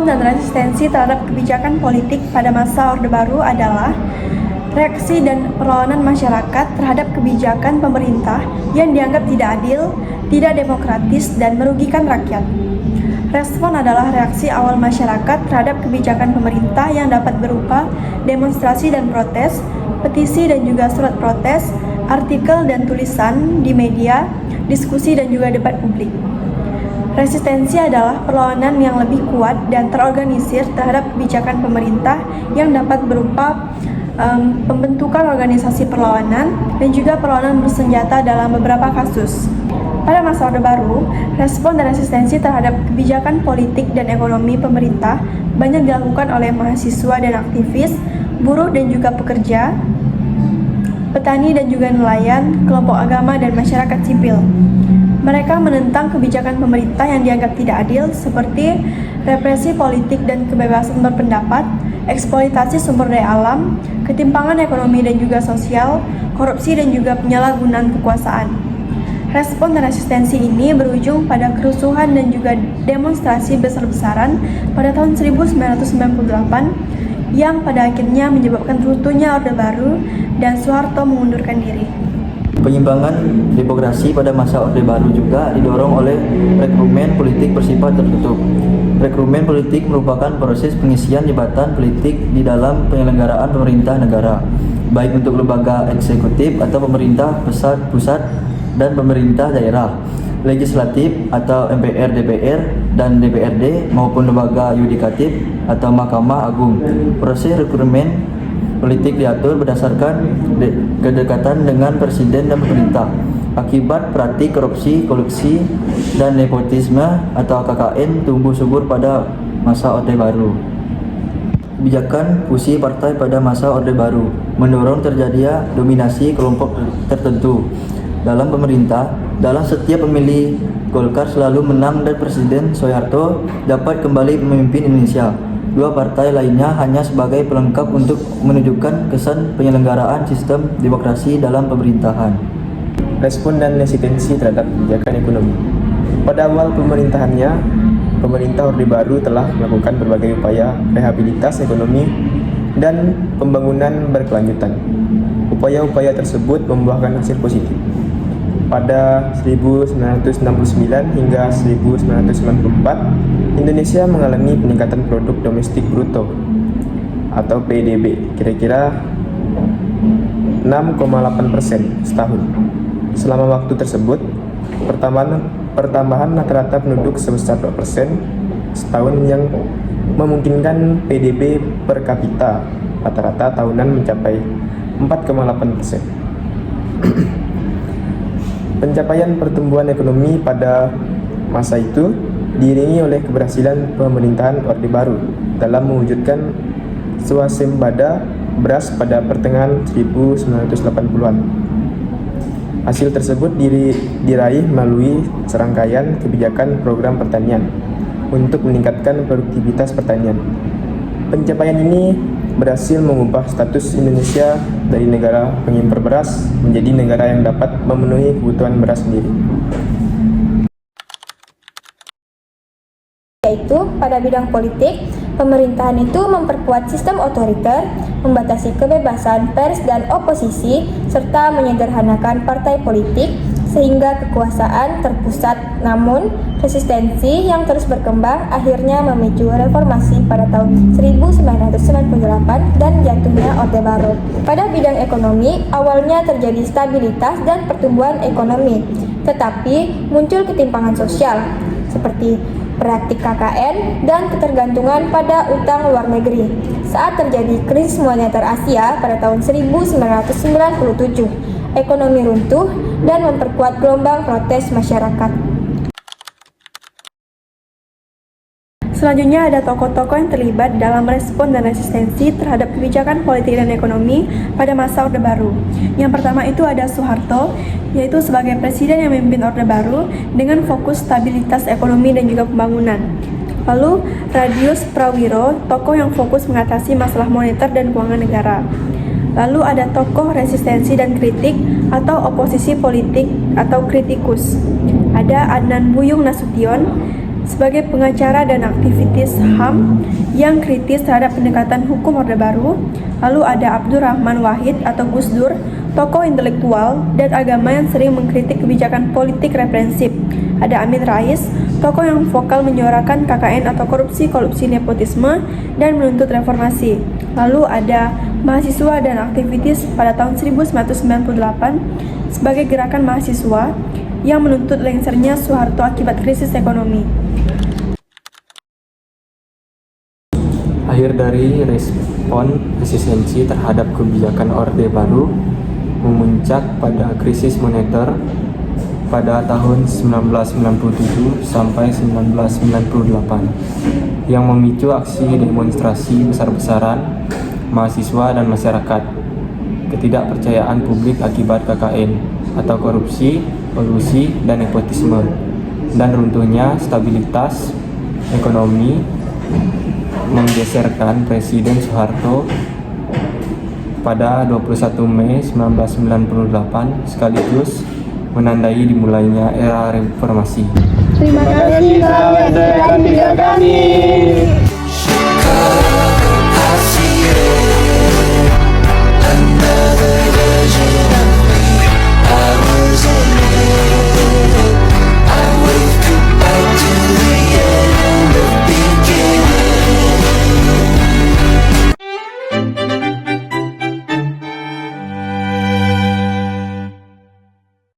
Respon dan resistensi terhadap kebijakan politik pada masa Orde Baru adalah reaksi dan perlawanan masyarakat terhadap kebijakan pemerintah yang dianggap tidak adil, tidak demokratis, dan merugikan rakyat. Respon adalah reaksi awal masyarakat terhadap kebijakan pemerintah yang dapat berupa demonstrasi dan protes, petisi dan juga surat protes, artikel dan tulisan di media, diskusi dan juga debat publik. Resistensi adalah perlawanan yang lebih kuat dan terorganisir terhadap kebijakan pemerintah yang dapat berupa pembentukan organisasi perlawanan dan juga perlawanan bersenjata dalam beberapa kasus. Pada masa Orde Baru, respon dan resistensi terhadap kebijakan politik dan ekonomi pemerintah banyak dilakukan oleh mahasiswa dan aktivis, buruh dan juga pekerja, petani dan juga nelayan, kelompok agama dan masyarakat sipil. Mereka menentang kebijakan pemerintah yang dianggap tidak adil seperti represi politik dan kebebasan berpendapat, eksploitasi sumber daya alam, ketimpangan ekonomi dan juga sosial, korupsi dan juga penyalahgunaan kekuasaan. Respon dan resistensi ini berujung pada kerusuhan dan juga demonstrasi besar-besaran pada tahun 1998 yang pada akhirnya menyebabkan runtuhnya Orde Baru dan Soeharto mengundurkan diri. Penyimpangan demokrasi pada masa Orde Baru juga didorong oleh rekrutmen politik bersifat tertutup. Rekrutmen politik merupakan proses pengisian jabatan politik di dalam penyelenggaraan pemerintah negara, baik untuk lembaga eksekutif atau pemerintah pusat dan pemerintah daerah, legislatif atau MPR, DPR, dan DPRD maupun lembaga yudikatif atau Mahkamah Agung. Proses rekrutmen politik diatur berdasarkan kedekatan dengan presiden dan pemerintah. Akibat praktik korupsi, kolusi, dan nepotisme atau KKN tumbuh subur pada masa Orde Baru. Kebijakan fusi partai pada masa Orde Baru mendorong terjadinya dominasi kelompok tertentu dalam pemerintah. Dalam setiap pemilih, Golkar selalu menang dan Presiden Soeharto dapat kembali memimpin Indonesia. Dua partai lainnya hanya sebagai pelengkap untuk menunjukkan kesan penyelenggaraan sistem demokrasi dalam pemerintahan. Respon dan resistensi terhadap kebijakan ekonomi. Pada awal pemerintahannya, pemerintah Orde Baru telah melakukan berbagai upaya rehabilitasi ekonomi dan pembangunan berkelanjutan. Upaya-upaya tersebut membuahkan hasil positif. Pada 1969 hingga 1994, Indonesia mengalami peningkatan produk domestik bruto atau PDB kira-kira 6,8% setahun. Selama waktu tersebut, pertambahan rata-rata penduduk sebesar 2% setahun yang memungkinkan PDB per kapita rata-rata tahunan mencapai 4,8%. Pencapaian pertumbuhan ekonomi pada masa itu diiringi oleh keberhasilan pemerintahan Orde Baru dalam mewujudkan swasembada beras pada pertengahan 1980-an. Hasil tersebut diraih melalui serangkaian kebijakan program pertanian untuk meningkatkan produktivitas pertanian. Pencapaian ini berhasil mengubah status Indonesia dari negara pengimpor beras menjadi negara yang dapat memenuhi kebutuhan beras sendiri. Yaitu pada bidang politik, pemerintahan itu memperkuat sistem otoriter, membatasi kebebasan pers dan oposisi, serta menyederhanakan partai politik sehingga kekuasaan terpusat. Namun, resistensi yang terus berkembang akhirnya memicu reformasi pada tahun 1998 dan jatuhnya Orde Baru. Pada bidang ekonomi, awalnya terjadi stabilitas dan pertumbuhan ekonomi, tetapi muncul ketimpangan sosial seperti praktik KKN dan ketergantungan pada utang luar negeri. Saat terjadi krisis moneter Asia pada tahun 1997, ekonomi runtuh dan memperkuat gelombang protes masyarakat. Selanjutnya ada tokoh-tokoh yang terlibat dalam respon dan resistensi terhadap kebijakan politik dan ekonomi pada masa Orde Baru. Yang pertama itu ada Soeharto, yaitu sebagai presiden yang memimpin Orde Baru dengan fokus stabilitas ekonomi dan juga pembangunan. Lalu Radius Prawiro, tokoh yang fokus mengatasi masalah moneter dan keuangan negara. Lalu ada tokoh resistensi dan kritik atau oposisi politik atau kritikus. Ada Adnan Buyung Nasution, sebagai pengacara dan aktivis HAM yang kritis terhadap pendekatan hukum Orde Baru. Lalu ada Abdurrahman Wahid atau Gus Dur, tokoh intelektual dan agama yang sering mengkritik kebijakan politik represif. Ada Amin Rais, tokoh yang vokal menyuarakan KKN atau korupsi nepotisme dan menuntut reformasi. Lalu ada mahasiswa dan aktivis pada tahun 1998 sebagai gerakan mahasiswa yang menuntut lengsernya Soeharto akibat krisis ekonomi. Akhir dari respon resistensi terhadap kebijakan Orde Baru memuncak pada krisis moneter pada tahun 1997 sampai 1998 yang memicu aksi demonstrasi besar-besaran mahasiswa dan masyarakat, ketidakpercayaan publik akibat KKN atau korupsi, kolusi, dan nepotisme, dan runtuhnya stabilitas ekonomi menggeserkan Presiden Soeharto pada 21 Mei 1998 sekaligus menandai dimulainya era reformasi. Terima kasih telah mendengarkan video kami.